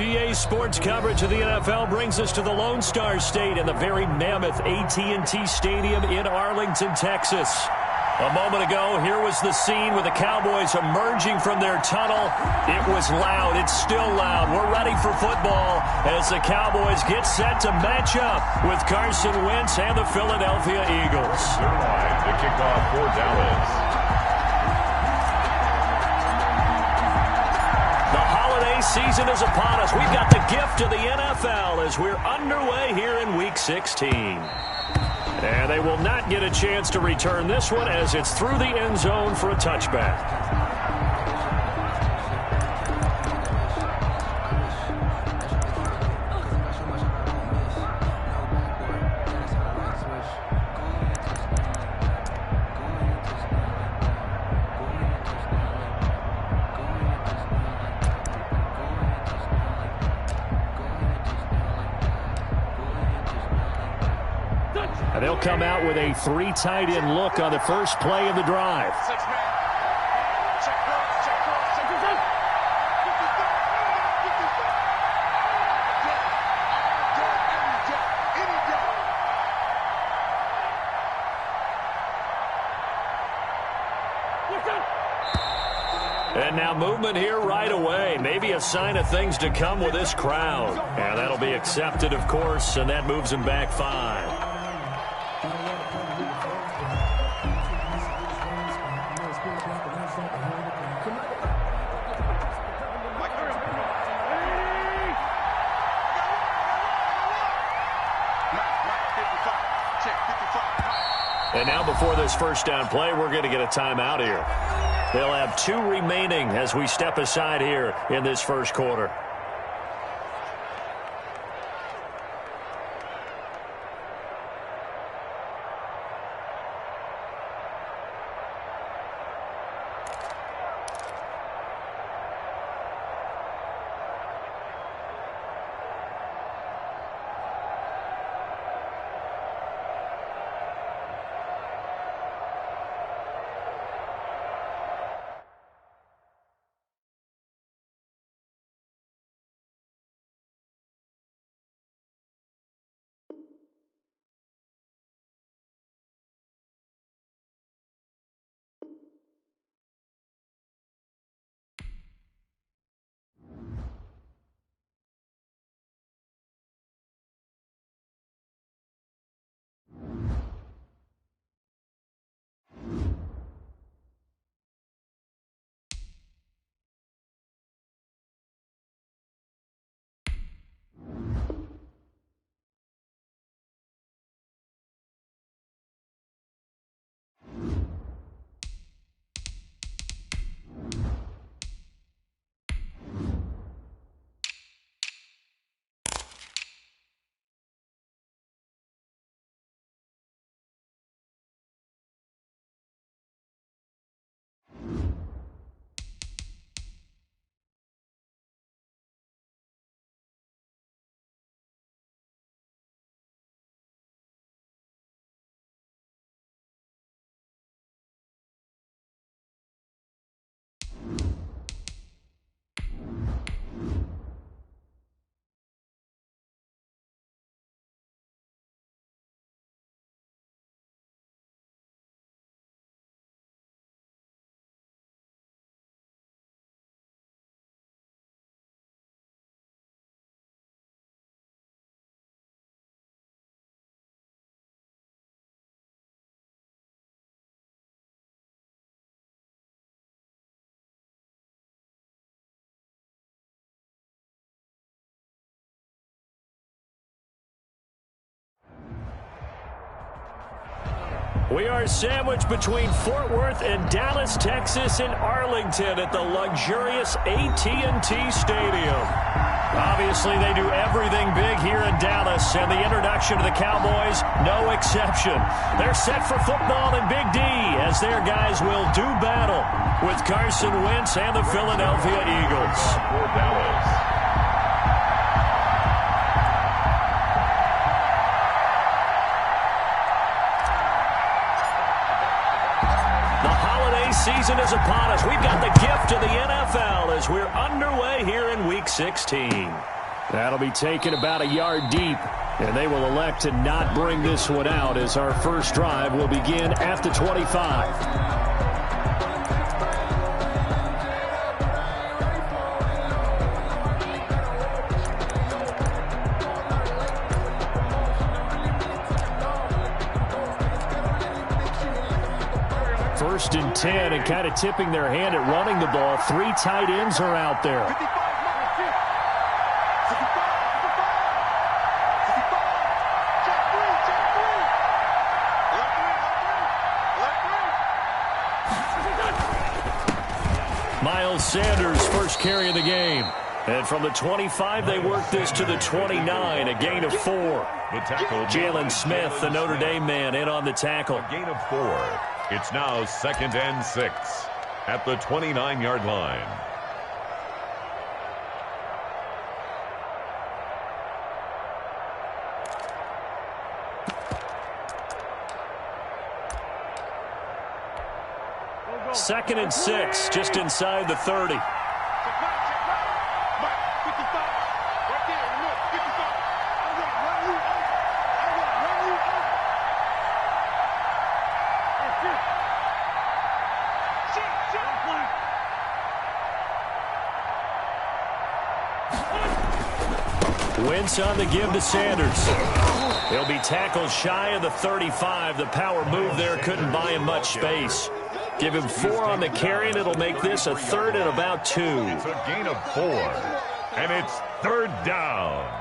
EA Sports coverage of the NFL brings us to the Lone Star State and the very mammoth AT&T Stadium in Arlington, Texas. A moment ago, here was the scene with the Cowboys emerging from their tunnel. It was loud. It's still loud. We're ready for football as the Cowboys get set to match up with Carson Wentz and the Philadelphia Eagles. The kickoff for Dallas. The holiday season is upon us. We've got the gift of the NFL as we're underway here in Week 16. And they will not get a chance to return this one as it's through the end zone for a touchback. And they'll come out with a 3 tight end look on the first play of the drive. And now movement here right away. Maybe a sign of things to come with this crowd. And that'll be accepted, of course, and that moves them back 5. And now before this first down play, we're going to get a timeout here. They'll have 2 remaining as we step aside here in this first quarter. We are sandwiched between Fort Worth and Dallas, Texas, and Arlington at the luxurious AT&T Stadium. Obviously, they do everything big here in Dallas, and the introduction to the Cowboys, no exception. They're set for football in Big D as their guys will do battle with Carson Wentz and the Philadelphia Eagles. For Dallas. season is upon us. We've got the gift of the NFL as we're underway here in Week 16. That'll be taken about a yard deep, and they will elect to not bring this one out as our first drive will begin at the 25. First and 10, and kind of tipping their hand at running the ball. 3 tight ends are out there. Miles Sanders first carry of the game. And from the 25, they work this to the 29, a gain of 4. Jalen Smith, the Notre Dame man, in on the tackle. A gain of 4. It's now 2nd and 6 at the 29-yard line. Second and 6, just inside the 30. Wentz on the give to Sanders. He'll be tackled shy of the 35. The power move there couldn't buy him much space. Give him 4 on the carry, and it'll make this a 3rd and about 2. It's a gain of 4, and it's 3rd down.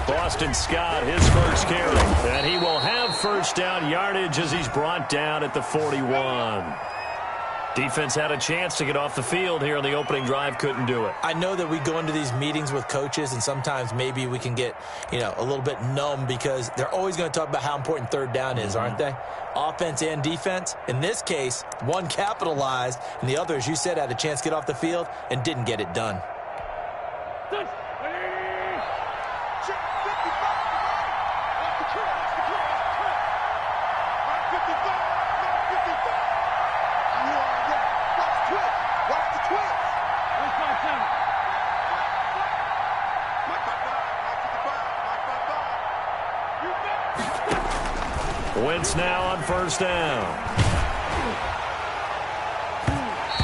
Boston Scott, his first carry. And he will have first down yardage as he's brought down at the 41. Defense had a chance to get off the field here on the opening drive, couldn't do it. I know that we go into these meetings with coaches, and sometimes maybe we can get, a little bit numb because they're always going to talk about how important 3rd down is, aren't they? Offense and defense. In this case, one capitalized, and the other, as you said, had a chance to get off the field and didn't get it done. Wentz now on first down.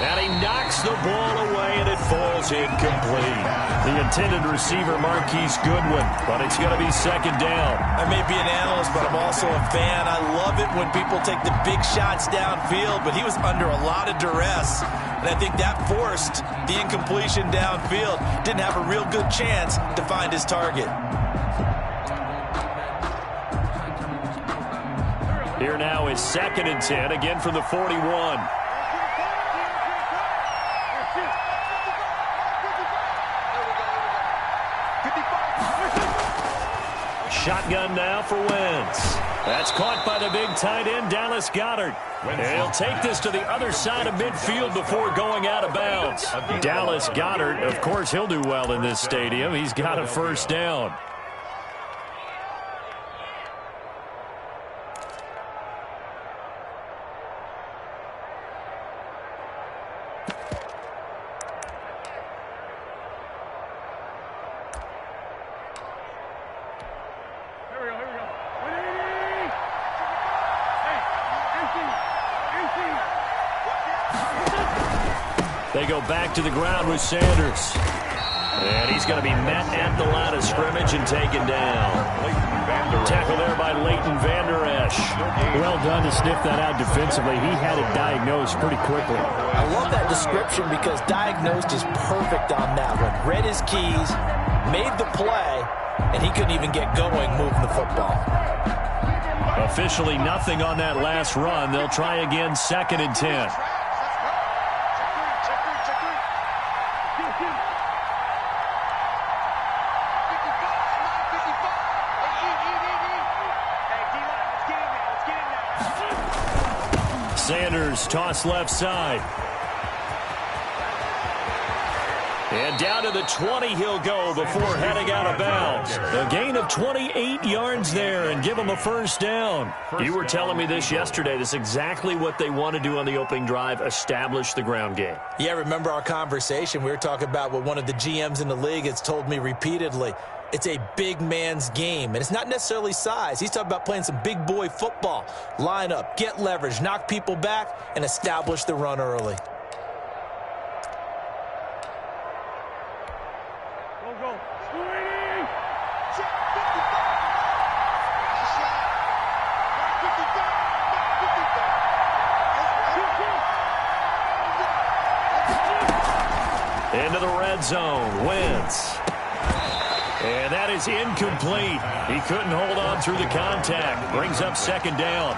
And he knocks the ball away, and it falls incomplete. The intended receiver, Marquise Goodwin, but it's going to be 2nd down. I may be an analyst, but I'm also a fan. I love it when people take the big shots downfield, but he was under a lot of duress, and I think that forced the incompletion downfield. Didn't have a real good chance to find his target. Here now is 2nd and 10, again from the 41. Shotgun now for Wentz. That's caught by the big tight end, Dallas Goedert. And he'll take this to the other side of midfield before going out of bounds. Dallas Goedert, of course, he'll do well in this stadium. He's got a first down. They go back to the ground with Sanders. And he's going to be met at the line of scrimmage and taken down. Tackle there by Leighton Vander Esch. Well done to sniff that out defensively. He had it diagnosed pretty quickly. I love that description because diagnosed is perfect on that one. Read his keys, made the play, and he couldn't even get going moving the football. Officially nothing on that last run. They'll try again, 2nd and 10. Sanders, toss left side. And down to the 20 he'll go before heading out of bounds. A gain of 28 yards there and give him a first down. You were telling me this yesterday. This is exactly what they want to do on the opening drive, establish the ground game. Yeah, remember our conversation? We were talking about what one of the GMs in the league has told me repeatedly. It's a big man's game, and it's not necessarily size. He's talking about playing some big boy football. Line up, get leverage, knock people back, and establish the run early. Into the red zone, Wentz. And that is incomplete. He couldn't hold on through the contact. Brings up second down.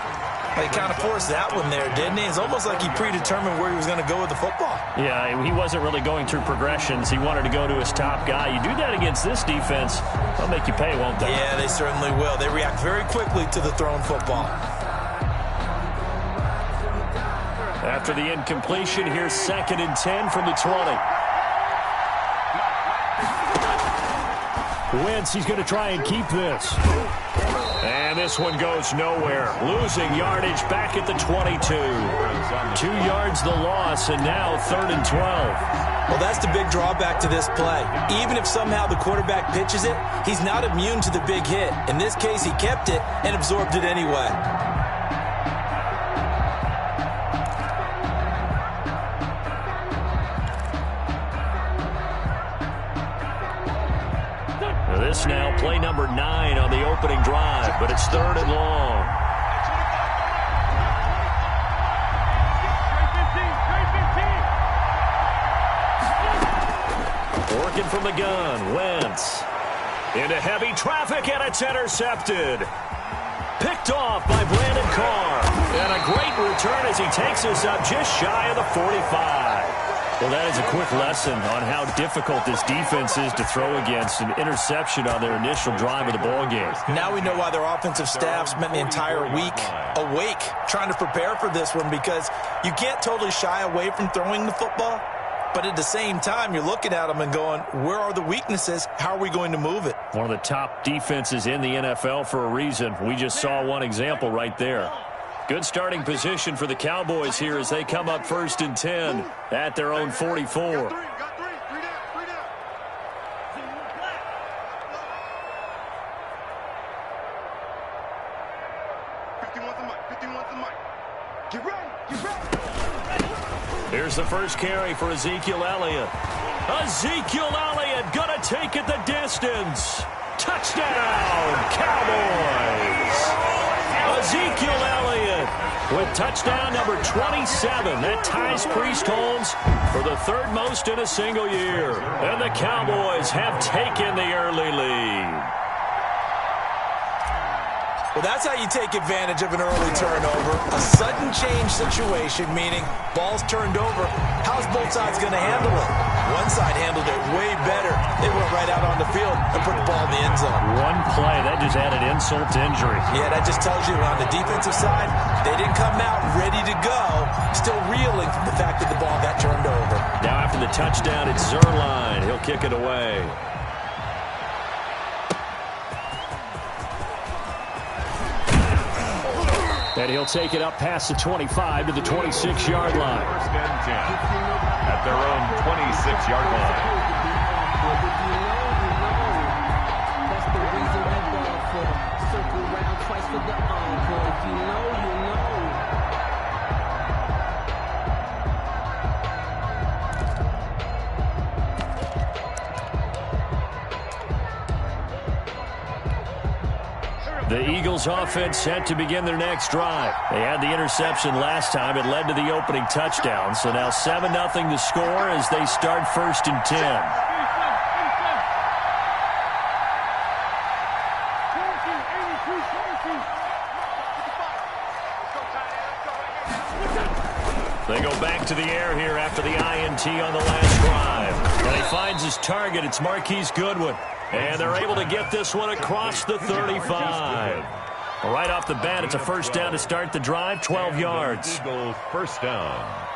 He kind of forced that one there, didn't he? It's almost like he predetermined where he was going to go with the football. Yeah, he wasn't really going through progressions. He wanted to go to his top guy. You do that against this defense, they'll make you pay, won't they? Yeah, they certainly will. They react very quickly to the thrown football. After the incompletion, here's 2nd and 10 from the 20. Wentz, he's going to try and keep this. And this one goes nowhere. Losing yardage back at the 22. 2 yards the loss, and now 3rd and 12. Well, that's the big drawback to this play. Even if somehow the quarterback pitches it, he's not immune to the big hit. In this case, he kept it and absorbed it anyway. This now play number 9 on the opening drive, but it's 3rd and long. Working from the gun, Wentz. Into heavy traffic, and it's intercepted. Picked off by Brandon Carr. And a great return as he takes us up just shy of the 45. Well, that is a quick lesson on how difficult this defense is to throw against. An interception on their initial drive of the ballgame. Now we know why their offensive staff spent the entire week awake trying to prepare for this one, because you can't totally shy away from throwing the football, but at the same time, you're looking at them and going, where are the weaknesses? How are we going to move it? One of the top defenses in the NFL for a reason. We just saw one example right there. Good starting position for the Cowboys here as they come up 1st and 10 at their own 44. Here's the first carry for Ezekiel Elliott. Ezekiel Elliott gonna take it the distance. Touchdown, Cowboys! Ezekiel Elliott with touchdown number 27. That ties Priest Holmes for the 3rd most in a single year. And the Cowboys have taken the early lead. Well, that's how you take advantage of an early turnover. A sudden change situation, meaning ball's turned over. How's both sides going to handle it? One side handled it way better. They went right out on the field and put the ball in the end zone. One play, that just added insult to injury. Yeah, that just tells you on the defensive side, they didn't come out ready to go, still reeling from the fact that the ball got turned over. Now after the touchdown, it's Zerline. He'll kick it away. And he'll take it up past the 25 to the 26-yard line. 1st and 10 at their own 26-yard line. That's the reason we ball for. Circle round twice for the encore. If you know, you know. The Eagles offense set to begin their next drive. They had the interception last time. It led to the opening touchdown. So now 7-0 to score as they start 1st and 10. They go back to the air here after the INT on the last drive. And he finds his target. It's Marquise Goodwin. And they're able to get this one across the 35. Right off the bat, it's a first down to start the drive, 12 yards. Eagle first down.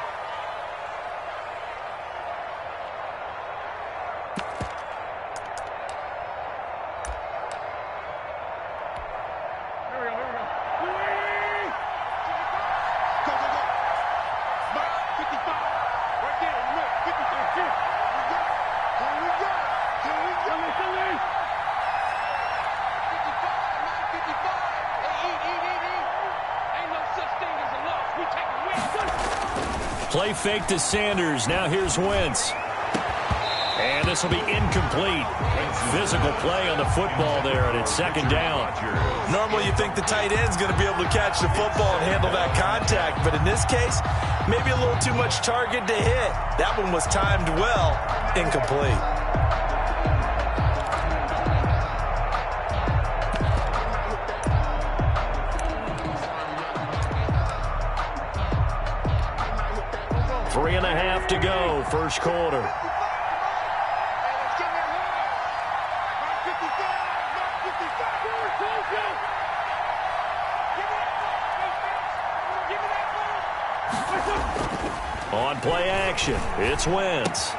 Play fake to Sanders. Now here's Wentz. And this will be incomplete. Physical play on the football there, and it's second down. Normally you think the tight end's going to be able to catch the football and handle that contact, but in this case, maybe a little too much target to hit. That one was timed well, incomplete. Three and a half to go, first quarter. On play action, it's Wentz.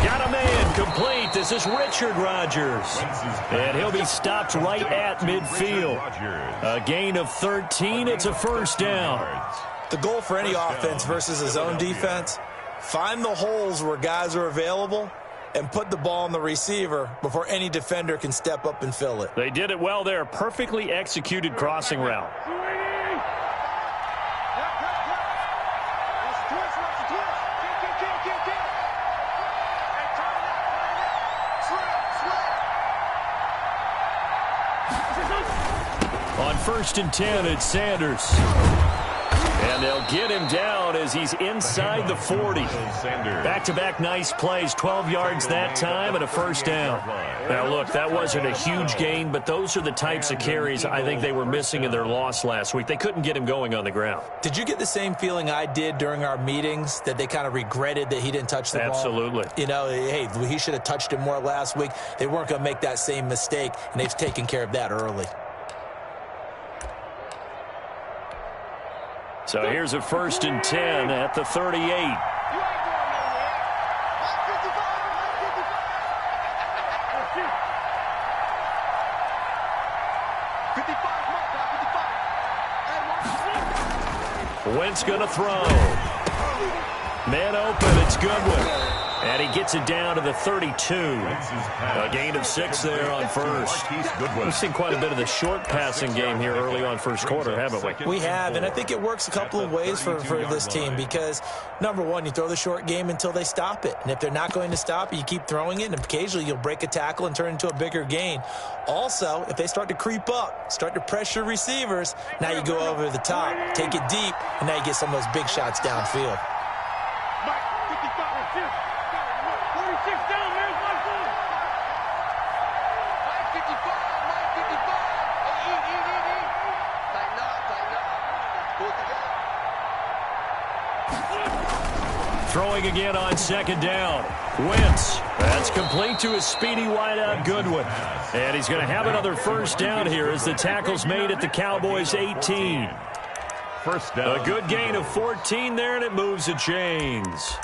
Got a man complete. This is Richard Rodgers. And he'll be stopped right at midfield. A gain of 13. It's a first down. The goal for any offense versus his own defense, find the holes where guys are available and put the ball on the receiver before any defender can step up and fill it. They did it well there. Perfectly executed crossing route. On 1st and 10, it's Sanders. And they'll get him down as he's inside the 40. Back-to-back nice plays, 12 yards that time and a first down. Now, look, that wasn't a huge gain, but those are the types of carries I think they were missing in their loss last week. They couldn't get him going on the ground. Did you get the same feeling I did during our meetings, that they kind of regretted that he didn't touch the ball? Absolutely. You know, hey, he should have touched it more last week. They weren't going to make that same mistake, and they've taken care of that early. So here's a 1st and 10 at the 38. Wentz going to throw. Man open, it's Goodwin. And he gets it down to the 32. A gain of 6 there on first. We've seen quite a bit of the short passing game here early on first quarter, haven't we? We have, and I think it works a couple of ways for this team because, number one, you throw the short game until they stop it. And if they're not going to stop it, you keep throwing it, and occasionally you'll break a tackle and turn it into a bigger gain. Also, if they start to creep up, start to pressure receivers, now you go over the top, take it deep, and now you get some of those big shots downfield. Throwing again on 2nd down. Wentz. That's complete to his speedy wideout Goodwin. And he's going to have another first down here as the tackle's made at the Cowboys' 18. First down. A good gain of 14 there, and it moves the chains.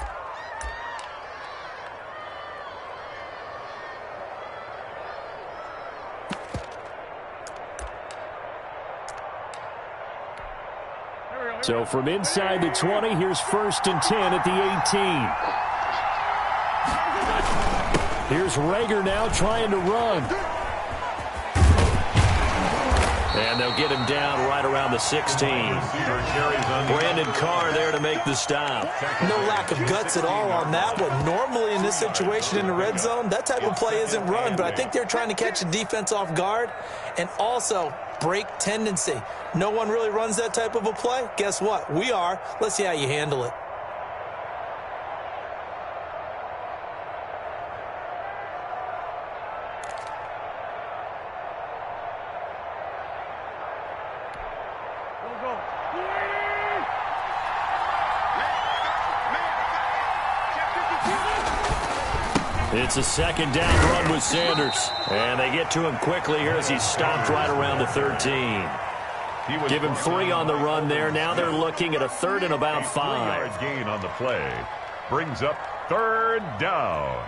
So from inside the 20, here's 1st and 10 at the 18. Here's Rager now trying to run. And they'll get him down right around the 16. Brandon Carr there to make the stop. No lack of guts at all on that one. Normally in this situation in the red zone, that type of play isn't run, but I think they're trying to catch the defense off guard and also break tendency. No one really runs that type of a play. Guess what? We are. Let's see how you handle it. It's a 2nd down run with Sanders. And they get to him quickly here as he's stopped right around the 13. Give him 3 on the run there. Now they're looking at a 3rd and about 5. 3-yard gain on the play. Brings up 3rd down.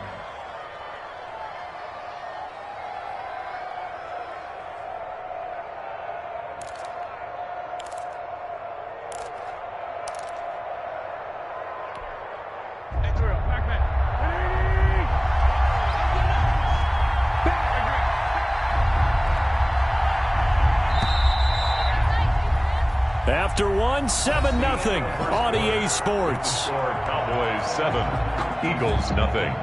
After 1, 7-0 on EA Sports. Cowboys 7, Eagles nothing.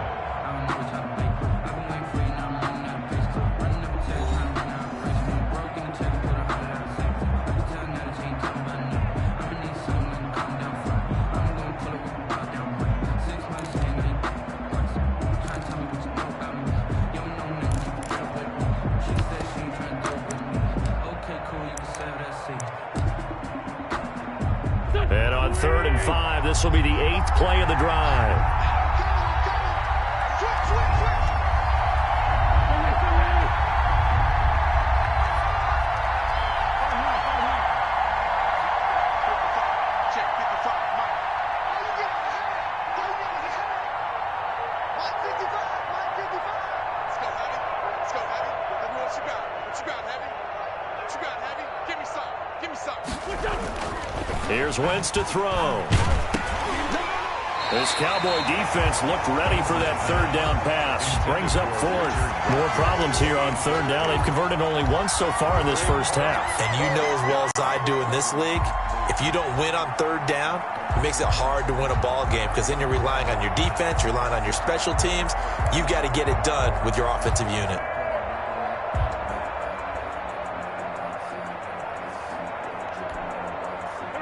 And on 3rd and 5, this will be the 8th play of the drive. Here's Wentz to throw. This Cowboy defense looked ready for that 3rd down pass. Brings up 4th. More problems here on 3rd down. They've converted only once so far in this first half. And you know as well as I do in this league, if you don't win on 3rd down, it makes it hard to win a ball game because then you're relying on your defense, you're relying on your special teams. You've got to get it done with your offensive unit.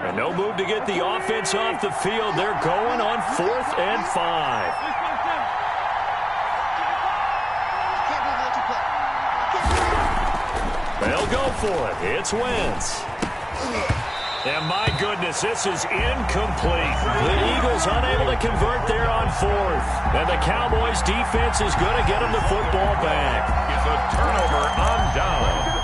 And no move to get the offense off the field. They're going on 4th and 5. They'll go for it. It's Wentz. And my goodness, this is incomplete. The Eagles unable to convert there on 4th. And the Cowboys defense is going to get them the football back. It's a turnover on down.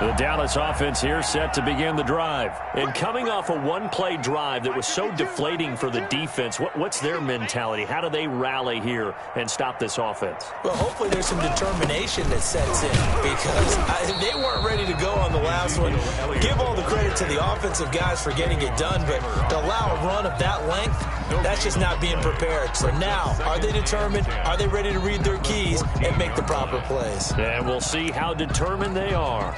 The Dallas offense here set to begin the drive. And coming off a one-play drive that was so deflating for the defense, what's their mentality? How do they rally here and stop this offense? Well, hopefully there's some determination that sets in because they weren't ready to go on the last one. Give all the credit to the offensive guys for getting it done, but to allow a run of that length, that's just not being prepared. So now, are they determined? Are they ready to read their keys and make the proper plays? And we'll see how determined they are.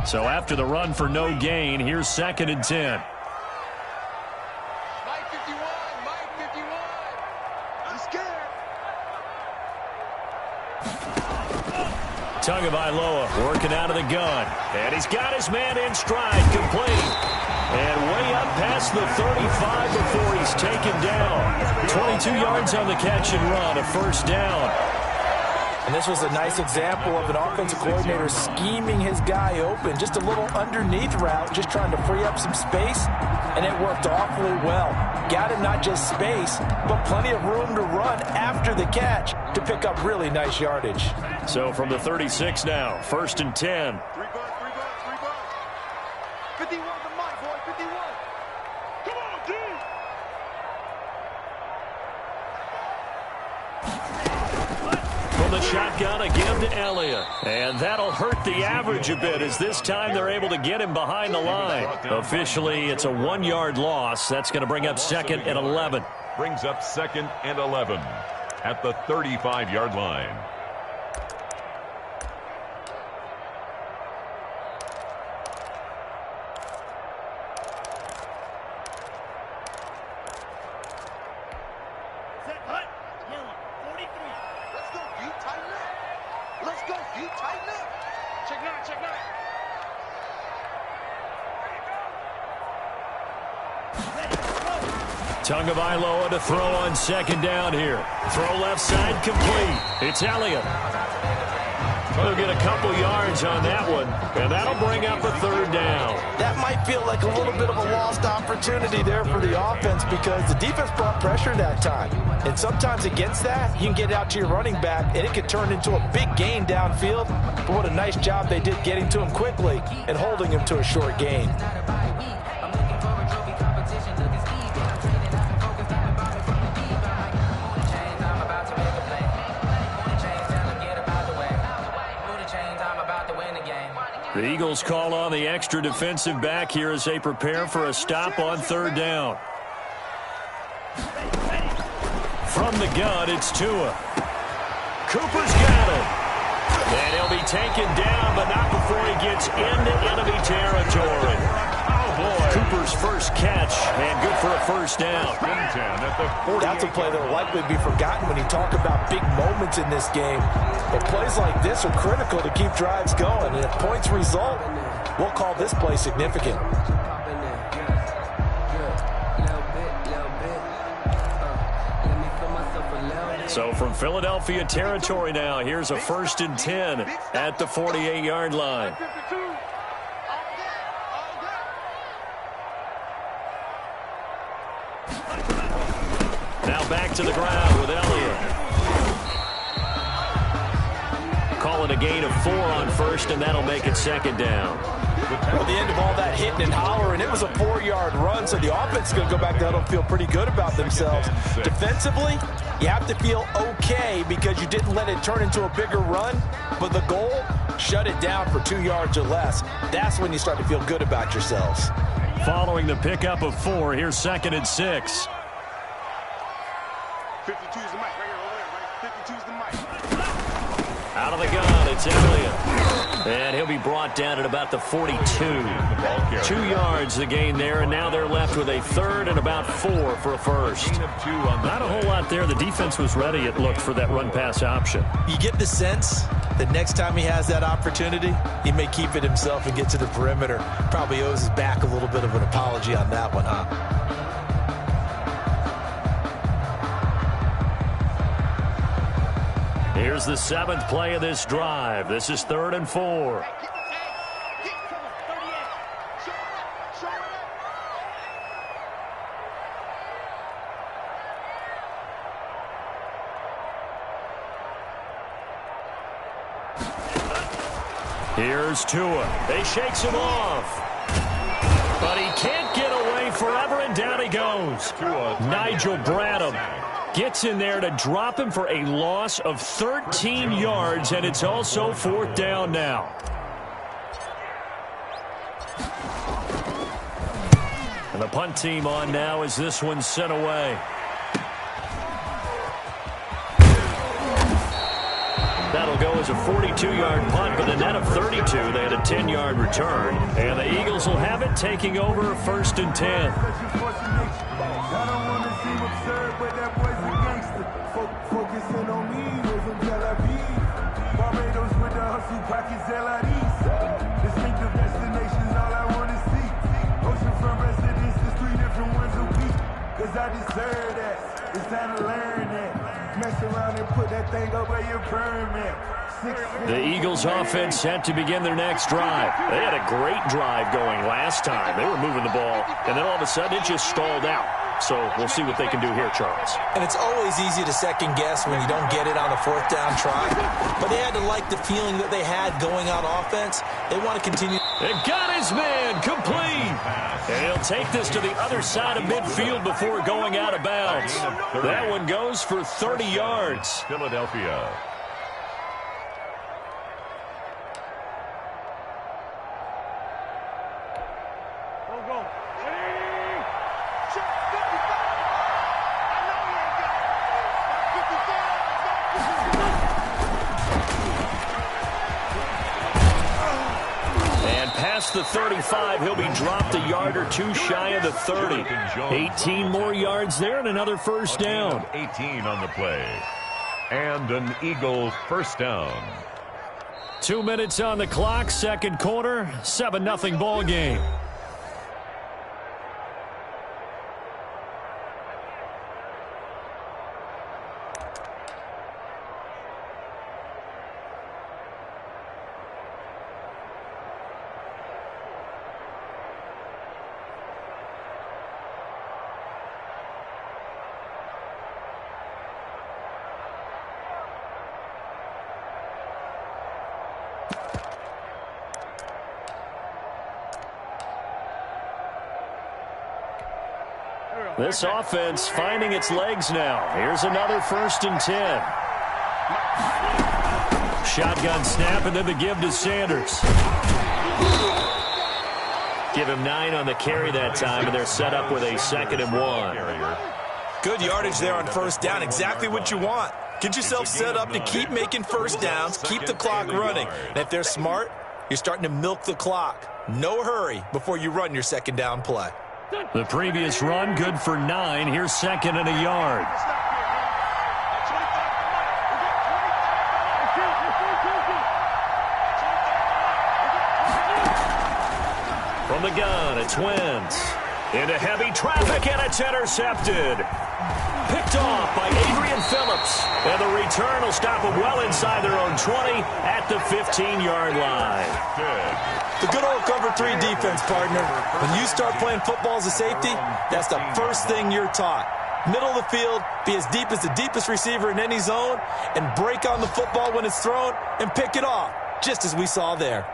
So after the run for no gain, here's 2nd and 10. Mike 51, Mike 51. I'm scared. Tagovailoa working out of the gun. And he's got his man in stride, complete. And way up past the 35 before he's taken down. 22 yards on the catch and run, a 1st down. And this was a nice example of an offensive coordinator scheming his guy open. Just a little underneath route, just trying to free up some space, and it worked awfully well. Got him not just space, but plenty of room to run after the catch to pick up really nice yardage. So from the 36 now, 1st and 10. 51 to Mike, boy, 51. Come on, D. From the shotgun again to Elliott. And that'll hurt the average a bit as this time they're able to get him behind the line. Officially, it's a 1-yard loss. That's going to bring up 2nd and 11. Brings up 2nd and 11 at the 35-yard line. Tagovailoa to throw on 2nd down here. Throw left side complete. It's Elliott. He'll get a couple yards on that one, and that'll bring up a third down. That might feel like a little bit of a lost opportunity there for the offense because the defense brought pressure that time. And sometimes against that, you can get out to your running back, and it can turn into a big gain downfield. But what a nice job they did getting to him quickly and holding him to a short gain. The Eagles call on the extra defensive back here as they prepare for a stop on third down. From the gun, it's Tua. Cooper's got it. And he'll be taken down, but not before he gets into enemy territory. Oh, boy. Cooper's first catch, and good for a first down. That's a play that will likely be forgotten when you talk about big moments in this game. But plays like this are critical to keep drives going. And if points result, we'll call this play significant. So from Philadelphia territory now, here's a 1st and 10 at the 48-yard line. Now back to the ground with Elliott. Call it a gain of 4 on first, and that'll make it second down. At the end of all that hitting and hollering, it was a 4-yard run, so the offense is going to go back there and feel pretty good about themselves. Defensively, you have to feel okay because you didn't let it turn into a bigger run, but the goal, shut it down for 2 yards or less. That's when you start to feel good about yourselves. Following the pickup of 4, here's 2nd and 6. 52's the mic right here, over there, right? 52's the mic. Out of the gun, it's Elliott. And he'll be brought down at about the 42. 2 yards the gain there, and now they're left with a 3rd and about 4 for a first. Not a whole lot there. The defense was ready, it looked, for that run-pass option. You get the sense that next time he has that opportunity, he may keep it himself and get to the perimeter. Probably owes his back a little bit of an apology on that one, huh? Here's the 7th play of this drive. This is 3rd and 4. Here's Tua. They shakes him off. But he can't get away forever, and down he goes. Nigel Bradham gets in there to drop him for a loss of 13 yards, and it's also 4th down now. And the punt team on now as this one's sent away. That'll go as a 42-yard punt, but a net of 32. They had a 10-yard return, and the Eagles will have it, taking over 1st and 10. Focusing on me, was in Tel Aviv. Barbados with the hustle pockets, LIDs. Distinctive destinations, all I want to see. Oceanfront residences, 3 different ones a week. Cause I deserve that. It's time to learn that. Mess around and put that thing up where your permit. The Eagles offense set to begin their next drive. They had a great drive going last time. They were moving the ball, and then all of a sudden it just stalled out. So we'll see what they can do here, Charles. And it's always easy to second guess when you don't get it on a 4th down try. But they had to like the feeling that they had going on offense. They want to continue. They got his man complete. And he'll take this to the other side of midfield before going out of bounds. That one goes for 30 yards. Philadelphia. The 35, he'll be dropped a yard or 2 shy of the 30. 18 more yards there and another first down. 18 on the play. And an Eagle first down. 2 minutes on the clock, second quarter, 7-0 ball game. This offense finding its legs now. Here's another 1st and 10. Shotgun snap, and then the give to Sanders. Give him 9 on the carry that time, and they're set up with a 2nd and 1. Good yardage there on 1st down. Exactly what you want. Get yourself set up to keep making 1st downs, keep the clock running. And if they're smart, you're starting to milk the clock. No hurry before you run your 2nd down play. The previous run, good for 9. Here's 2nd and a yard. From the gun, it's Wentz. Into heavy traffic, and it's intercepted. Picked off by Adrian Phillips. And the return will stop them well inside their own 20 at the 15-yard line. The good old cover 3 defense, partner. When you start playing football as a safety, that's the first thing you're taught. Middle of the field, be as deep as the deepest receiver in any zone, and break on the football when it's thrown and pick it off, just as we saw there.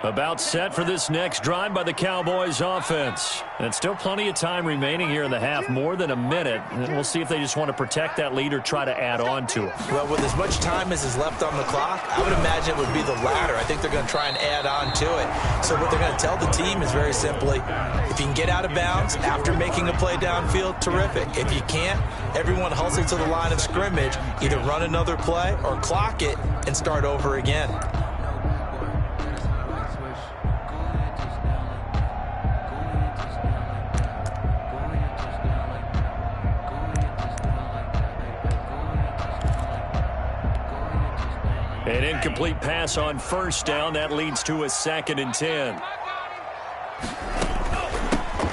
About set for this next drive by the Cowboys offense. And still plenty of time remaining here in the half, more than a minute. And we'll see if they just want to protect that lead or try to add on to it. Well, with as much time as is left on the clock, I would imagine it would be the latter. I think they're going to try and add on to it. So what they're going to tell the team is very simply, if you can get out of bounds after making a play downfield, terrific. If you can't, everyone hustle to the line of scrimmage, either run another play or clock it and start over again. An incomplete pass on 1st down. That leads to a 2nd and 10.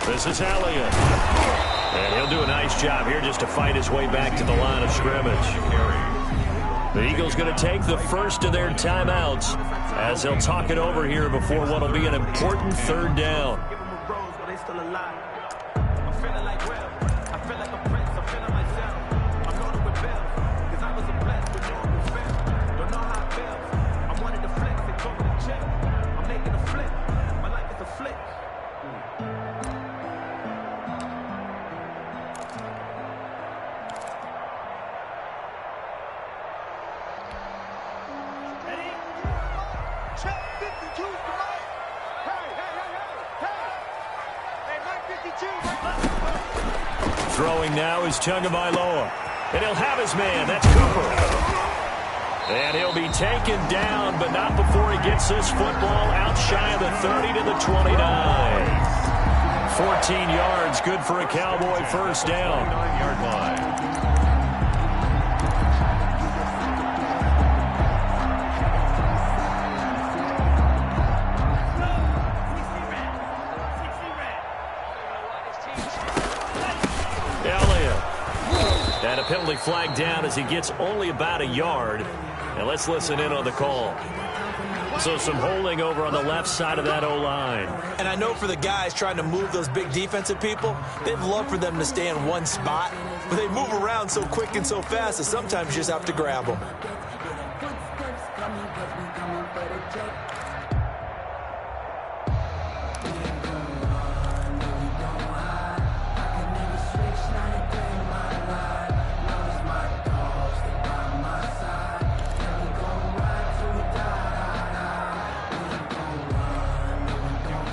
This is Elliott. And he'll do a nice job here just to fight his way back to the line of scrimmage. The Eagles going to take the first of their timeouts as they'll talk it over here before what will be an important 3rd down. Throwing now is Tagovailoa. And he'll have his man. That's Cooper. And he'll be taken down, but not before he gets this football out shy of the 30 to the 29. 14 yards, good for a Cowboy 1st down. 9-yard line. And a penalty flag down as he gets only about a yard. And let's listen in on the call. So some holding over on the left side of that O-line. And I know for the guys trying to move those big defensive people, they'd love for them to stay in one spot. But they move around so quick and so fast that sometimes you just have to grab them.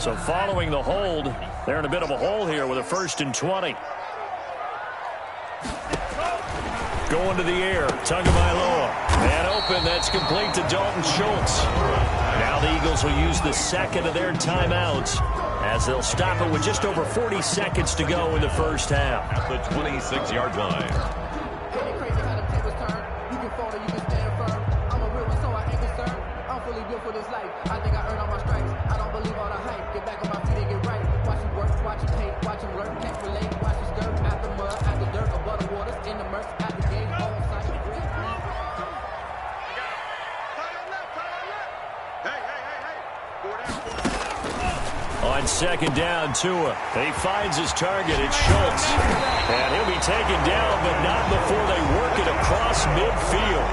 So following the hold, they're in a bit of a hole here with a 1st and 20. Going to the air, Tagovailoa. And open, that's complete to Dalton Schultz. Now the Eagles will use the 2nd of their timeouts as they'll stop it with just over 40 seconds to go in the 1st half. At the 26-yard line. On On second down, Tua. He finds his target. It's Schultz. And he'll be taken down, but not before they work it across midfield.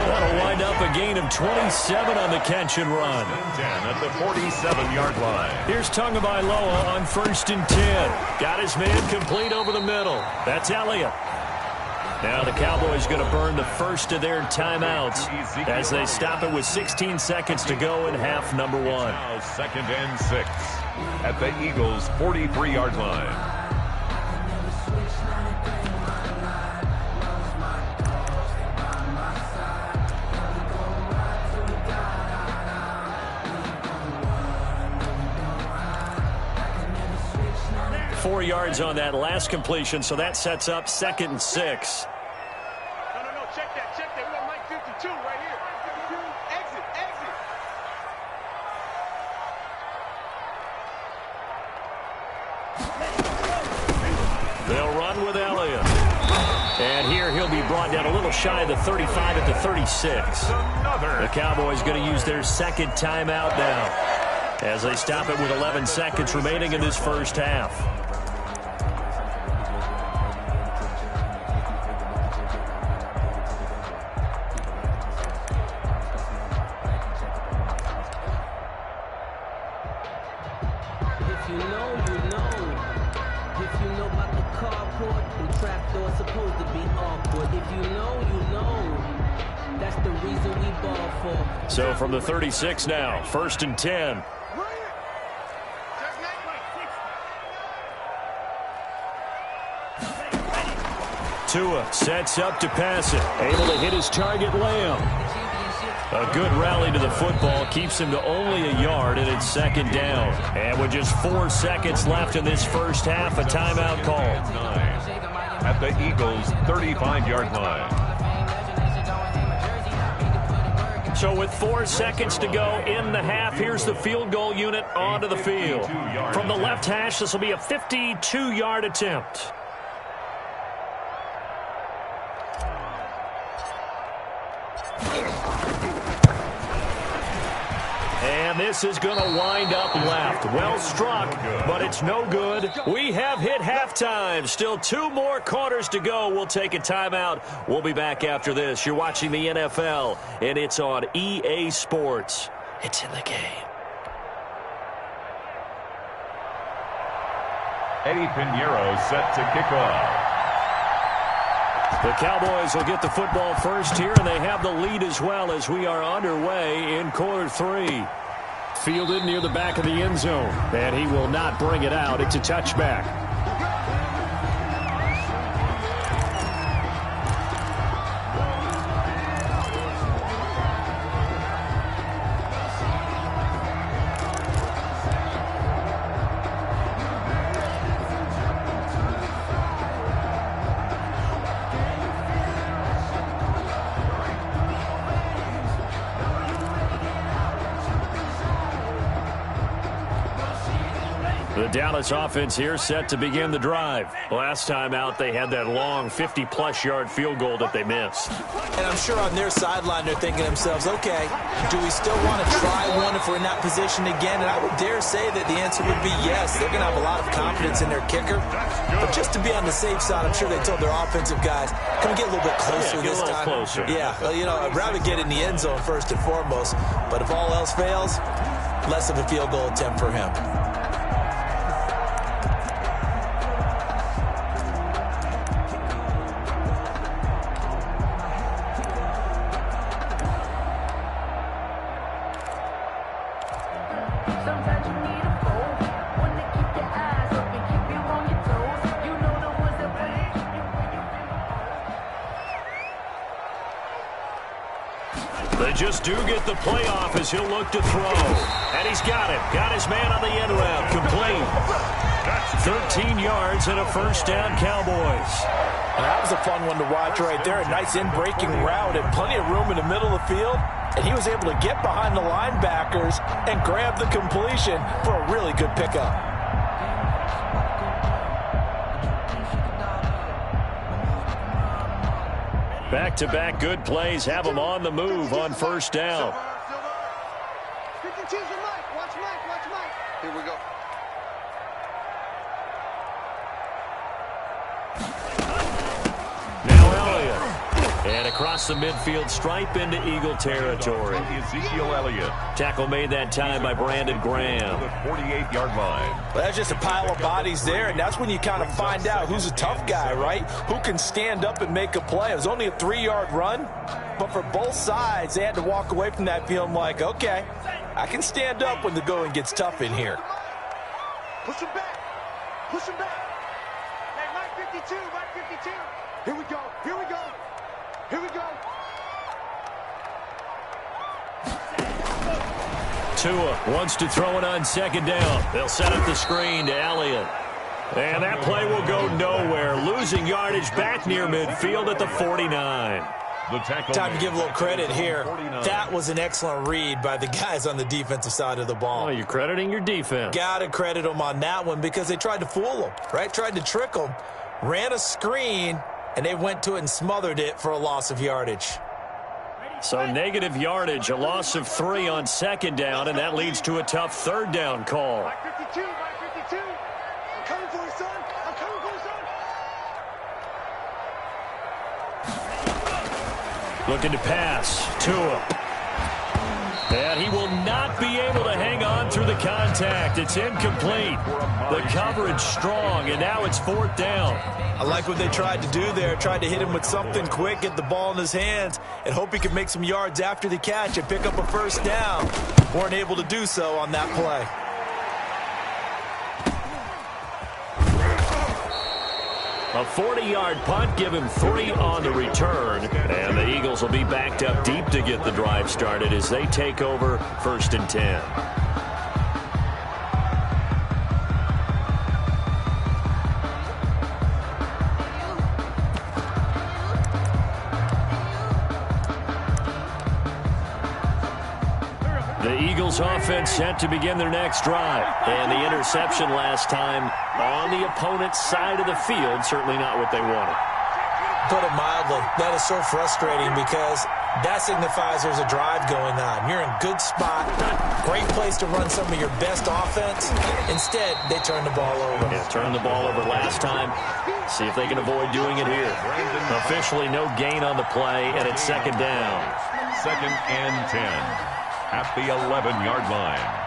That'll wind up a gain of 27 on the catch and run. 10 at the 47-yard line. Here's Tagovailoa on 1st and 10. Got his man complete over the middle. That's Elliott. Now the Cowboys going to burn the first of their timeouts as they stop it with 16 seconds to go in half number 1. Now 2nd and 6 at the Eagles' 43-yard line. Four yards on that last completion, so that sets up 2nd and 6. No, check that. We got Mike 52 right here. 52, exit. They'll run with Elliott. And here he'll be brought down a little shy of the 35 at the 36. The Cowboys going to use their second timeout now as they stop it with 11 seconds remaining in this first half. So from the 36 now, 1st and 10. Tua sets up to pass it. Able to hit his target, Lamb. A good rally to the football keeps him to only a yard, and it's 2nd down. And with just 4 seconds left in this first half, a timeout called. 9 at the Eagles' 35-yard line. So with 4 seconds to go in the half, here's the field goal unit onto the field. From the left hash, this will be a 52-yard attempt. And this is going to wind up left. Well struck, but it's no good. We have hit halftime. Still 2 more quarters to go. We'll take a timeout. We'll be back after this. You're watching the NFL, and it's on EA Sports. It's in the game. Eddie Pinheiro set to kick off. The Cowboys will get the football first here, and they have the lead as well as we are underway in quarter 3. Fielded near the back of the end zone, and he will not bring it out. It's a touchback. The Dallas offense here set to begin the drive. Last time out, they had that long 50-plus yard field goal that they missed. And I'm sure on their sideline they're thinking to themselves, okay, do we still want to try one if we're in that position again? And I would dare say that the answer would be yes. They're going to have a lot of confidence in their kicker. But just to be on the safe side, I'm sure they told their offensive guys, come get a little bit closer this time. Closer. Yeah, well, you know, I'd rather get in the end zone first and foremost. But if all else fails, less of a field goal attempt for him. They just do get the playoff as he'll look to throw. And he's got it. Got his man on the end route. Complete. 13 yards and a first down, Cowboys. That was a fun one to watch right there. A nice in-breaking route and plenty of room in the middle of the field. And he was able to get behind the linebackers and grab the completion for a really good pickup. Back-to-back good plays have him on the move on first down. Watch Mike. Here we go. And across the midfield stripe into Eagle territory. Ezekiel Elliott. Tackle made that time by Brandon Graham. The 48-yard line. Well, that's just a pile of bodies there, and that's when you kind of find out who's a tough guy, right? Who can stand up and make a play. It was only a 3-yard run, but for both sides, they had to walk away from that feeling like, okay, I can stand up when the going gets tough in here. Push him back. Push him back. Hey, Mike 52, Mike 52. Here we go. Here we go. Here we go. Tua wants to throw it on second down. They'll set up the screen to Elliott. And that play will go nowhere. Losing yardage back near midfield at the 49. The tackle Time to give a little credit here. 49. That was an excellent read by the guys on the defensive side of the ball. Well, you're crediting your defense. Got to credit them on that one because they tried to fool them, right? Tried to trick them, ran a screen, and they went to it and smothered it for a loss of yardage. So negative yardage, a loss of 3 on second down, and that leads to a tough third down call. Mike 52, Mike 52. I'm coming for you, son. I'm coming for you, son. Looking to pass. Tua. And he will not be able to hang on through the contact. It's incomplete. The coverage strong, and now it's 4th down. I like what they tried to do there. Tried to hit him with something quick, get the ball in his hands, and hope he could make some yards after the catch and pick up a first down. Weren't able to do so on that play. A 40-yard punt, give him 3 on the return. And the Eagles will be backed up deep to get the drive started as they take over 1st and 10. The Eagles offense set to begin their next drive. And the interception last time on the opponent's side of the field, certainly not what they wanted. Put it mildly, that is so frustrating because that signifies there's a drive going on. You're in a good spot, great place to run some of your best offense. Instead, they turn the ball over. Yeah, turned the ball over last time. See if they can avoid doing it here. Officially no gain on the play, and it's 2nd down. 2nd and 10 at the 11-yard line.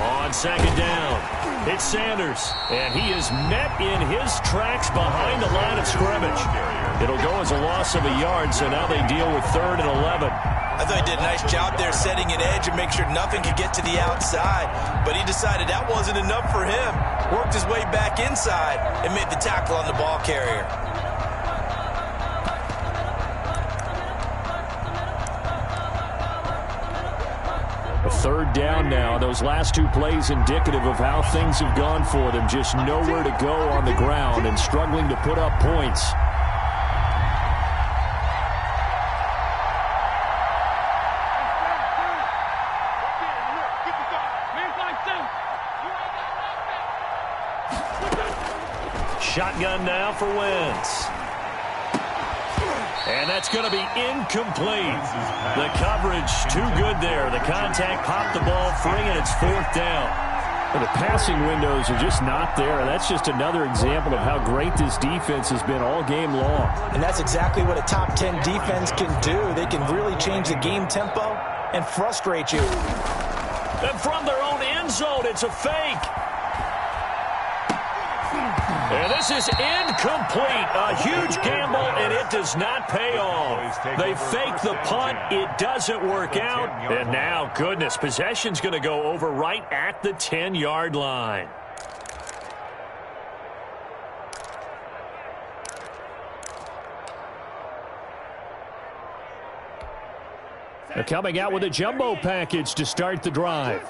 On 2nd down, it's Sanders, and he is met in his tracks behind the line of scrimmage. It'll go as a loss of a yard, so now they deal with 3rd and 11. I thought he did a nice job there setting an edge and make sure nothing could get to the outside, but he decided that wasn't enough for him. Worked his way back inside and made the tackle on the ball carrier. A 3rd down now. Those last 2 plays indicative of how things have gone for them. Just nowhere to go on the ground and struggling to put up points. Shotgun now for Wentz. And that's going to be incomplete. The coverage too good there. The contact popped the ball free, and it's 4th down. Well, the passing windows are just not there. That's just another example of how great this defense has been all game long. And that's exactly what a top 10 defense can do. They can really change the game tempo and frustrate you. And from their own end zone, it's a fake. And this is incomplete. A huge gamble, and it does not pay off. They fake the punt. It doesn't work out. And now, goodness, possession's going to go over right at the 10-yard line. They're coming out with a jumbo package to start the drive.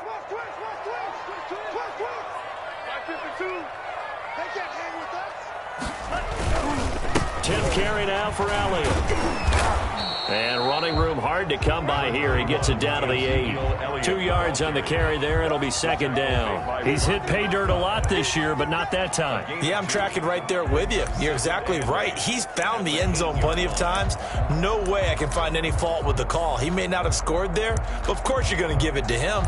10th carry now for Elliott. And running room hard to come by here. He gets it down to the 8. 2 yards on the carry there. It'll be second down. He's hit pay dirt a lot this year, but not that time. Yeah, I'm tracking right there with you. You're exactly right. He's found the end zone plenty of times. No way I can find any fault with the call. He may not have scored there, but of course you're going to give it to him.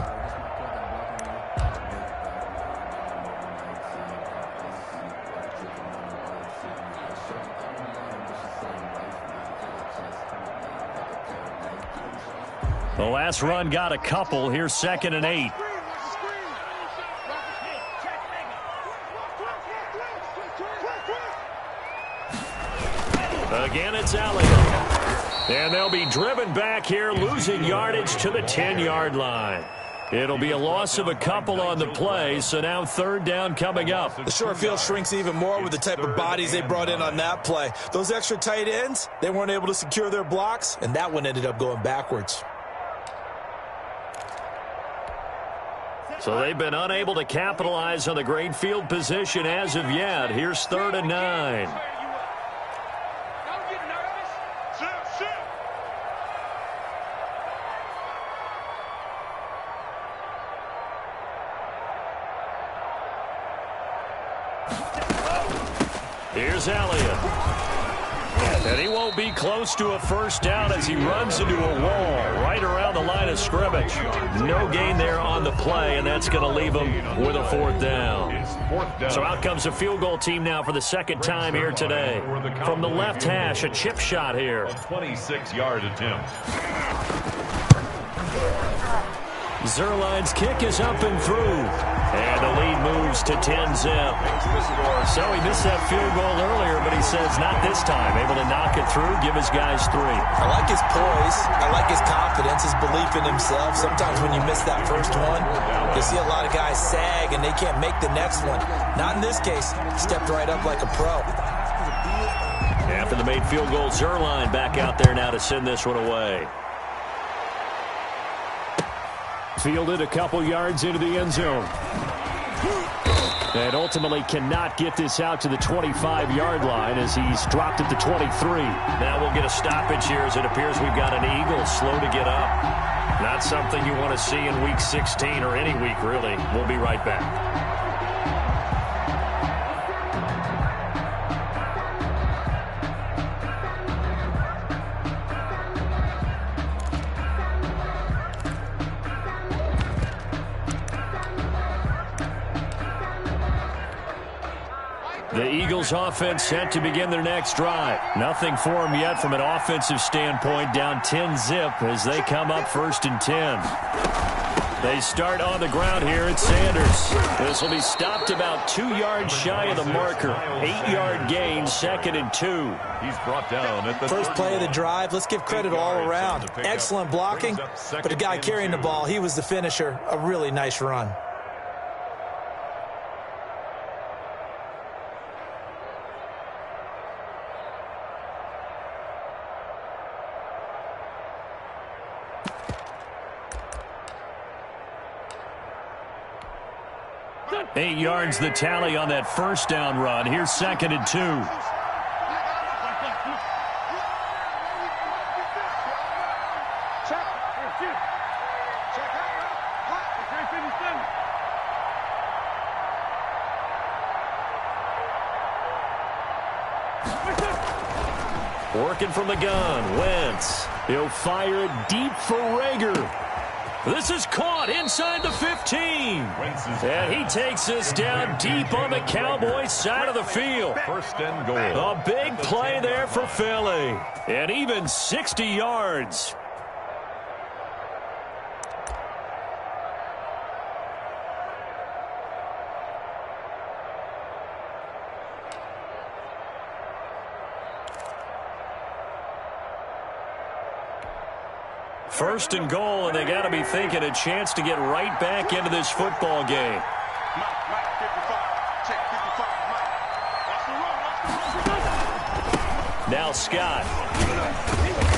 The last run got a couple. Here's 2nd and 8. Again, it's Elliott. And they'll be driven back here, losing yardage to the 10-yard line. It'll be a loss of a couple on the play, so now 3rd down coming up. The short field shrinks even more with the type of bodies they brought in on that play. Those extra tight ends, they weren't able to secure their blocks, and that one ended up going backwards. So they've been unable to capitalize on the great field position as of yet. Here's 3rd and 9. Here's Elliott. And he won't be close to a first down as he runs into a wall right around the line of scrimmage. No gain there on the play, and that's going to leave him with a 4th down. So out comes the field goal team now for the 2nd time here today. From the left hash, a chip shot here. A 26-yard attempt. Zerline's kick is up and through. And the lead moves to 10-zip. So he missed that field goal earlier, but he says not this time. Able to knock it through, give his guys 3. I like his poise. I like his confidence, his belief in himself. Sometimes when you miss that first one, you see a lot of guys sag and they can't make the next one. Not in this case. Stepped right up like a pro. After the made field goal, Zerline back out there now to send this one away. Fielded a couple yards into the end zone. And ultimately cannot get this out to the 25-yard line as he's dropped at the 23. Now we'll get a stoppage here as it appears we've got an Eagle slow to get up. Not something you want to see in Week 16 or any week, really. We'll be right back. The Eagles offense set to begin their next drive. Nothing for them yet from an offensive standpoint, down 10-zip as they come up 1st and 10. They start on the ground here at Sanders. This will be stopped about 2 yards shy of the marker. 8-yard gain, 2nd and 2. He's brought down at the first play of the drive. Let's give credit all around. Excellent blocking, but the guy carrying the ball, he was the finisher. A really nice run. Eight yards the tally on that first down run. Here's 2nd and 2. Working from the gun, Wentz. He'll fire it deep for Rager. This is caught inside the 15. And he takes us down deep on the Cowboys side of the field. 1st and goal. A big play there for Philly. And even 60 yards. First and goal, and they got to be thinking a chance to get right back into this football game. Now Scott.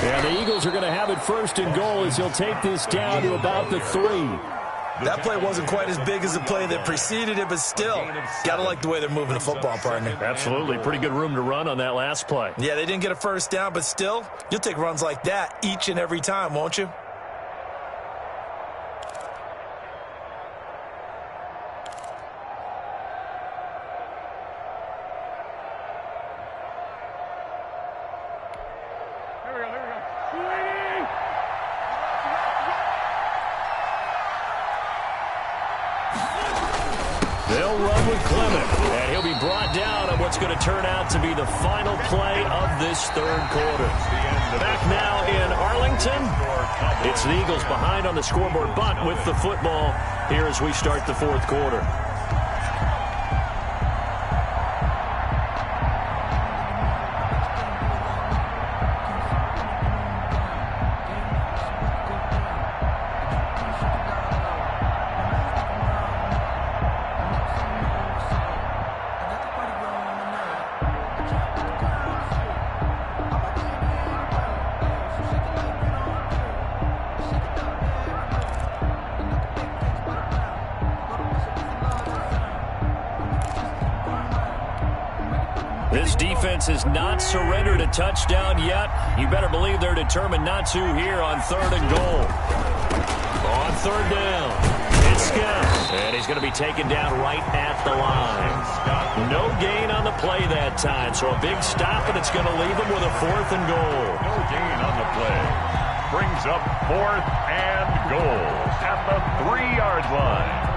And the Eagles are going to have it 1st and goal as he'll take this down to about the 3. That play wasn't quite as big as the play that preceded it, but still, got to like the way they're moving the football, partner. Absolutely. Pretty good room to run on that last play. Yeah, they didn't get a first down, but still, you'll take runs like that each and every time, won't you? They'll run with Clement, and he'll be brought down on what's going to turn out to be the final play of this third quarter. Back now in Arlington, it's the Eagles behind on the scoreboard, but with the football here as we start the fourth quarter. This defense has not surrendered a touchdown yet. You better believe they're determined not to here on 3rd and goal. On 3rd down, it's Scott, and he's going to be taken down right at the line. No gain on the play that time, so a big stop, and it's going to leave him with a 4th and goal. No gain on the play. Brings up 4th and goal at the 3-yard line.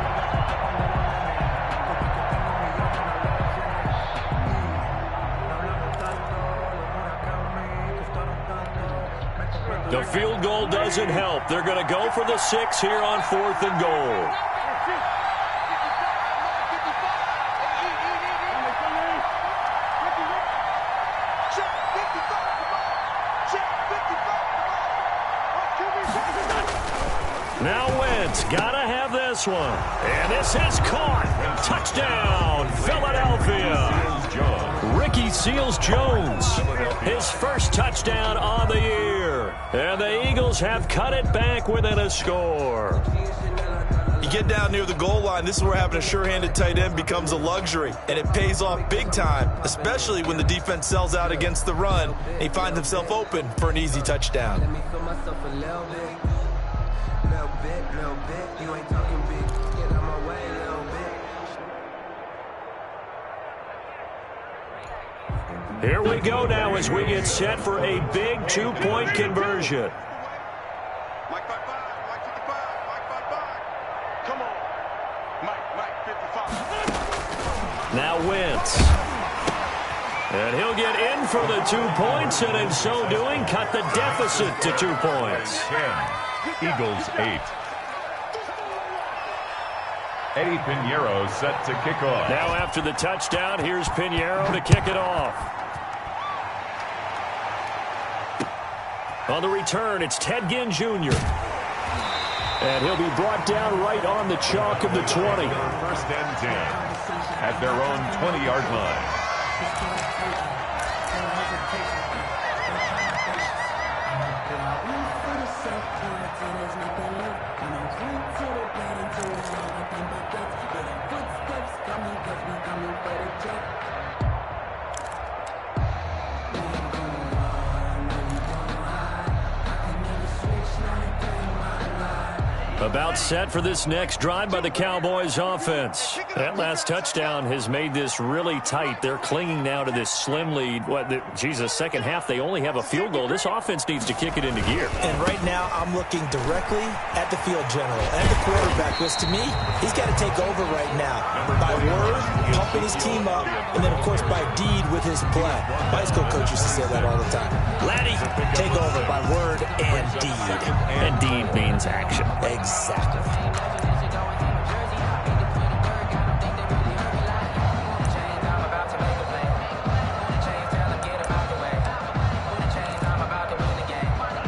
The field goal doesn't help. They're going to go for the 6 here on 4th and goal. Now Wentz, gotta have this one. And this is caught. Touchdown, Philadelphia. Ricky Seals-Jones, his first touchdown on the year. And the Eagles have cut it back within a score. You get down near the goal line, this is where having a sure-handed tight end becomes a luxury, and it pays off big time, especially when the defense sells out against the run, and he finds himself open for an easy touchdown. Let me feel myself a little bit. You ain't talking big. Get out my way a little bit. Here we go now as we get set for a big 2-point conversion. Mike 55, Mike 55, Mike 55. Come on. Mike 55. Now Wentz. And he'll get in for the 2 points, and in so doing, cut the deficit to 2 points. 10, Eagles 8. Eddie Pinheiro set to kick off. Now after the touchdown, here's Pinheiro to kick it off. On the return, it's Ted Ginn Jr. And he'll be brought down right on the chalk of the 20. 1st and 10 at their own 20-yard line. About set for this next drive by the Cowboys offense. That last touchdown has made this really tight. They're clinging now to this slim lead. Second half, they only have a field goal. This offense needs to kick it into gear. And right now, I'm looking directly at the field general and the quarterback, because to me, he's got to take over right now. By word, pumping his team up, and then, of course, by deed with his play. My high school coach used to say that all the time. Laddie, take over by word and deed. And deed means action. Exactly.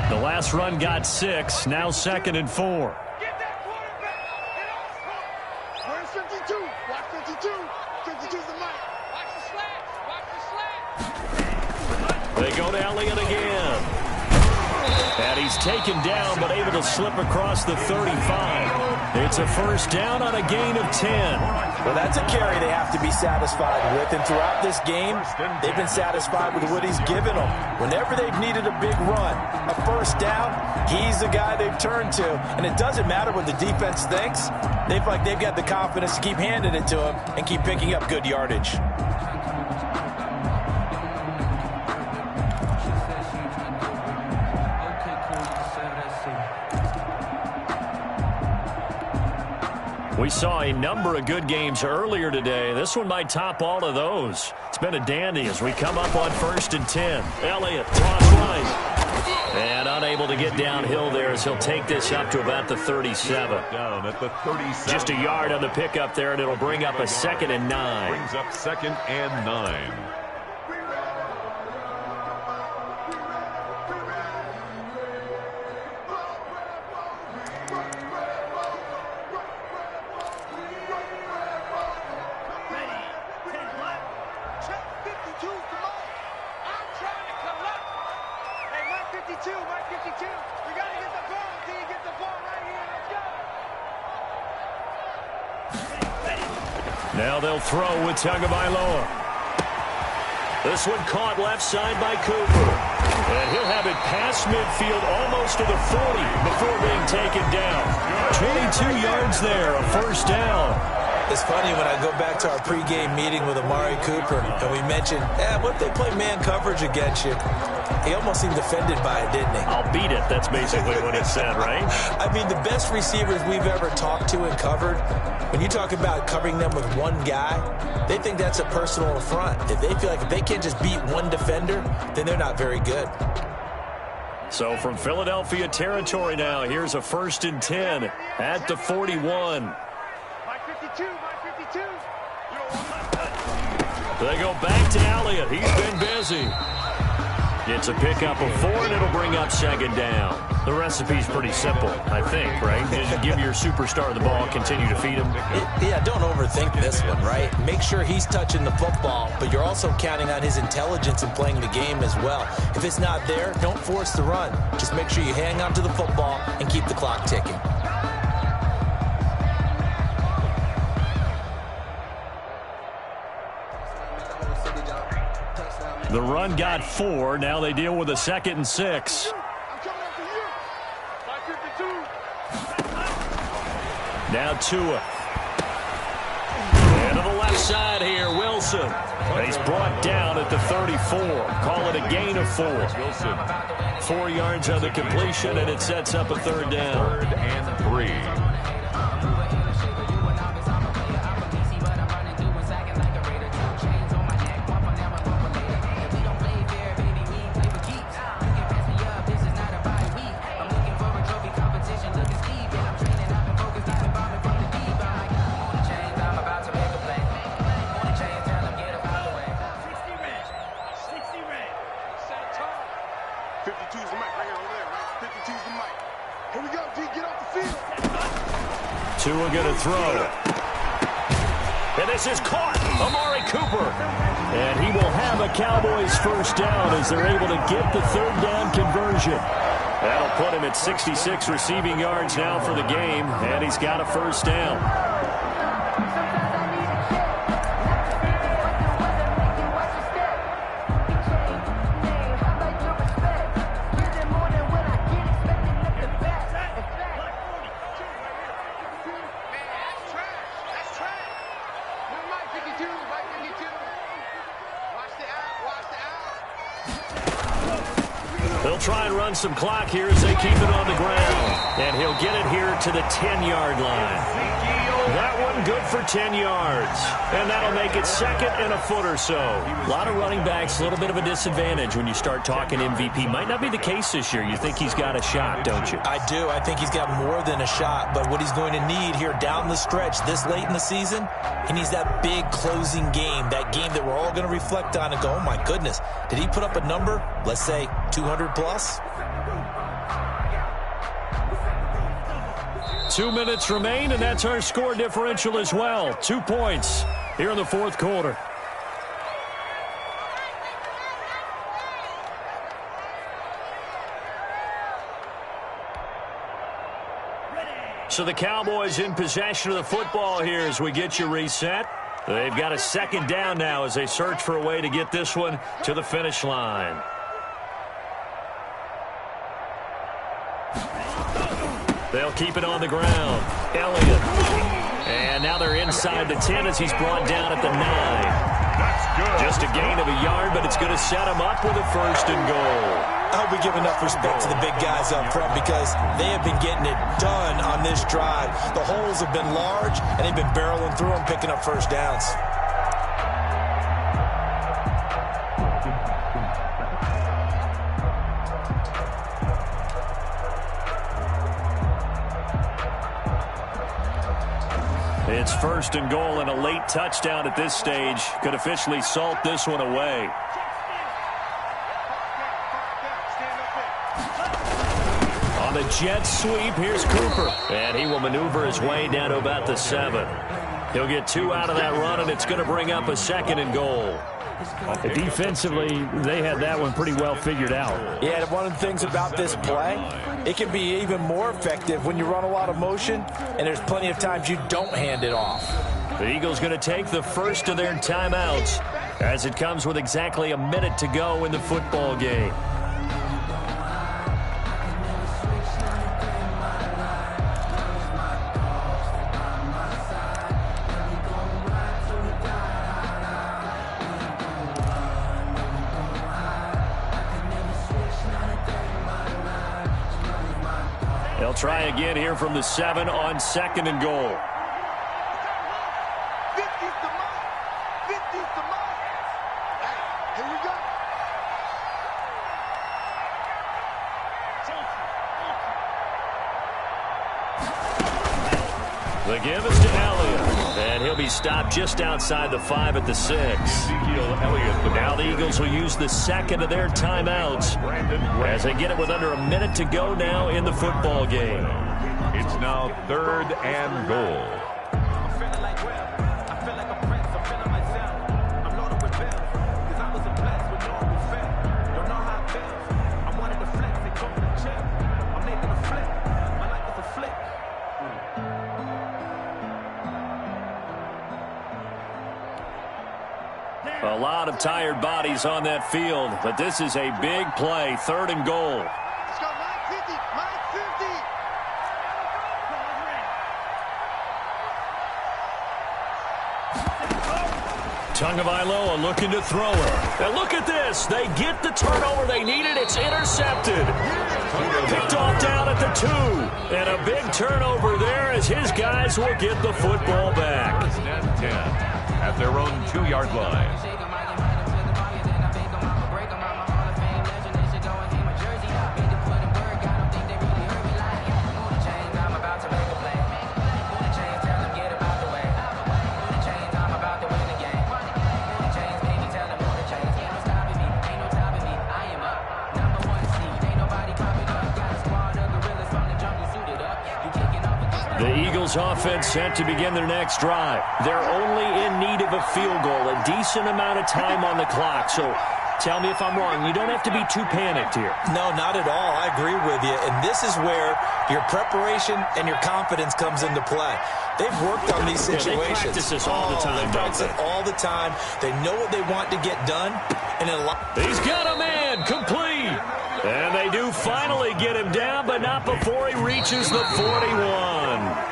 The last run got 6, now 2nd and 4. Get that quarterback. Where's 52? Watch 52. 52's the mic. Watch the slats. Watch the slats. They go to Elliott again. And he's taken down, but able to slip across the 35. It's a first down on a gain of 10. Well, that's a carry they have to be satisfied with. And throughout this game, they've been satisfied with what he's given them. Whenever they've needed a big run, a first down, he's the guy they've turned to. And it doesn't matter what the defense thinks. They feel like they've got the confidence to keep handing it to him and keep picking up good yardage. We saw a number of good games earlier today. This one might top all of those. It's been a dandy as we come up on 1st and 10. Elliott, cross line. And unable to get downhill there as he'll take this up to about the 37. Down at the 37. Just a yard on the pickup there, and it'll bring up a 2nd and 9. Brings up 2nd and 9. Now they'll throw with Tagovailoa. This one caught left side by Cooper. And he'll have it past midfield almost to the 40 before being taken down. 22 yards there, a first down. It's funny when I go back to our pregame meeting with Amari Cooper and we mentioned, what if they play man coverage against you? He almost seemed offended by it, didn't he? I'll beat it. That's basically what it said, right? I mean, the best receivers we've ever talked to and covered, when you talk about covering them with one guy, they think that's a personal affront. If they feel like if they can't just beat one defender, then they're not very good. So from Philadelphia territory now, here's a 1st and 10 at the 41. They go back to Elliott. He's been busy. It's a pickup of 4, and it'll bring up 2nd down. The recipe's pretty simple, I think, right? Just give your superstar the ball, continue to feed him. Yeah, don't overthink this one, right? Make sure he's touching the football, but you're also counting on his intelligence in playing the game as well. If it's not there, don't force the run. Just make sure you hang on to the football and keep the clock ticking. The run got 4. Now they deal with a 2nd and 6. Now Tua. And to the left side here, Wilson. He's brought down at the 34. Call it a gain of 4. Wilson. 4 yards on the completion, and it sets up a 3rd down. 3rd and 3. Tua going to throw. And this is caught. Amari Cooper. And he will have a Cowboys first down as they're able to get the 3rd down conversion. That'll put him at 66 receiving yards now for the game. And he's got a first down. They'll try and run some clock here as they keep it on the ground. And he'll get it here to the 10-yard line. That one good for 10 yards. And that'll make it 2nd and a foot or so. A lot of running backs, a little bit of a disadvantage when you start talking MVP. Might not be the case this year. You think he's got a shot, don't you? I do. I think he's got more than a shot. But what he's going to need here down the stretch this late in the season, he needs that big closing game, that game that we're all going to reflect on and go, oh, my goodness, did he put up a number, let's say 200 plus? 2 minutes remain, and that's our score differential as well. 2 points here in the 4th quarter. So the Cowboys in possession of the football here as we get you reset. They've got a second down now as they search for a way to get this one to the finish line. They'll keep it on the ground. Elliott. And now they're inside the 10 as he's brought down at the 9. That's good. Just a gain of a yard, but it's going to set him up with a 1st and goal. I hope we give enough respect to the big guys up front because they have been getting it done on this drive. The holes have been large, and they've been barreling through them, picking up first downs. It's 1st and goal, and a late touchdown at this stage could officially salt this one away. On the jet sweep, here's Cooper. And he will maneuver his way down to about the 7. He'll get 2 out of that run, and it's going to bring up a 2nd and goal. Defensively, they had that one pretty well figured out. Yeah, one of the things about this play, it can be even more effective when you run a lot of motion, and there's plenty of times you don't hand it off. The Eagles going to take the first of their timeouts as it comes with exactly a minute to go in the football game. They'll try again here from the 7 on 2nd and goal. 50's the mark. 50's the mark. Here we go. The give is to Elliott. And he'll be stopped just outside the 5 at the 6. Now the Eagles will use the 2nd of their timeouts as they get it with under a minute to go now in the football game. It's now 3rd and goal. A lot of tired bodies on that field, but this is a big play, 3rd and goal. Let's go, line 50, line 50. Tagovailoa looking to throw it. And look at this. They get the turnover they needed. It's intercepted. Picked off down at the 2. And a big turnover there as his guys will get the football back. 10 at their own 2-yard line. The Eagles offense set to begin their next drive. They're only in need of a field goal, a decent amount of time on the clock. So tell me if I'm wrong. You don't have to be too panicked here. No, not at all. I agree with you. And this is where your preparation and your confidence comes into play. They've worked on these situations. Yeah, they practice this all the time. They practice it all the time. They know what they want to get done. And he's got a man complete. And they do finally get him down, but not before he reaches the 41.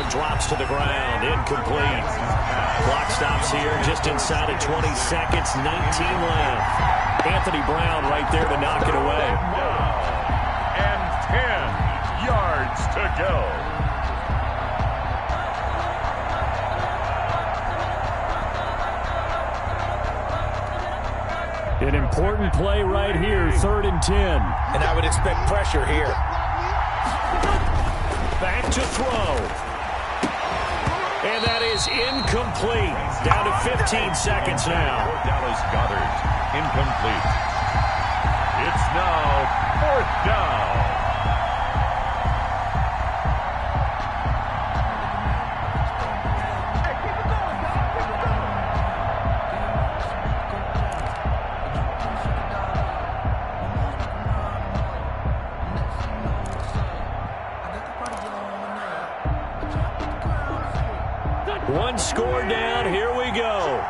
Drops to the ground, incomplete. Clock stops here just inside of 20 seconds, 19 left. Anthony Brown right there to knock it away. And 10 yards to go. An important play right here, 3rd and 10. And I would expect pressure here. back to throw. And that is incomplete. Down to 15 seconds now. Dallas Goedert, incomplete. It's now 4th down. One score down. Here we go.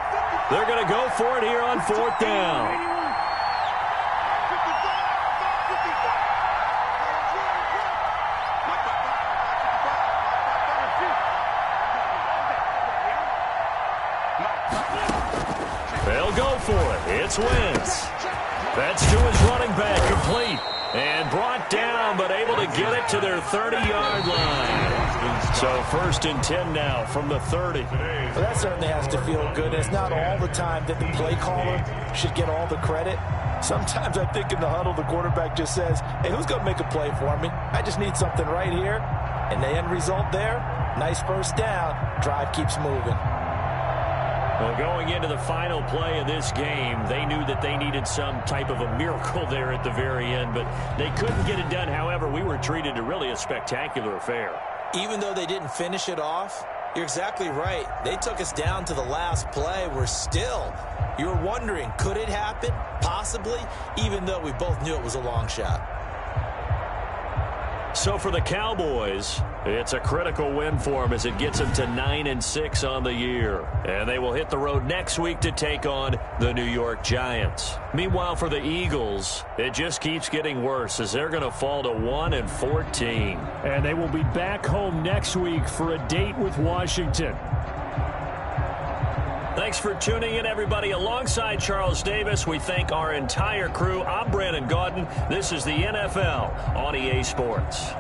They're going to go for it here on 4th down. They'll go for it. It's Wentz. That's to his running back, complete. And brought down, but able to get it to their 30-yard line. So 1st and 10 now from the 30. Well, that certainly has to feel good. It's not all the time that the play caller should get all the credit. Sometimes I think in the huddle, the quarterback just says, hey, who's going to make a play for me? I just need something right here. And the end result there, nice first down. Drive keeps moving. Well, going into the final play of this game, they knew that they needed some type of a miracle there at the very end, but they couldn't get it done. However, we were treated to really a spectacular affair. Even though they didn't finish it off, you're exactly right. They took us down to the last play. You were wondering, could it happen? Possibly, even though we both knew it was a long shot. So for the Cowboys, it's a critical win for them as it gets them to 9-6 on the year. And they will hit the road next week to take on the New York Giants. Meanwhile, for the Eagles, it just keeps getting worse as they're going to fall to 1-14. And they will be back home next week for a date with Washington. Thanks for tuning in, everybody. Alongside Charles Davis, we thank our entire crew. I'm Brandon Gaudin. This is the NFL on EA Sports.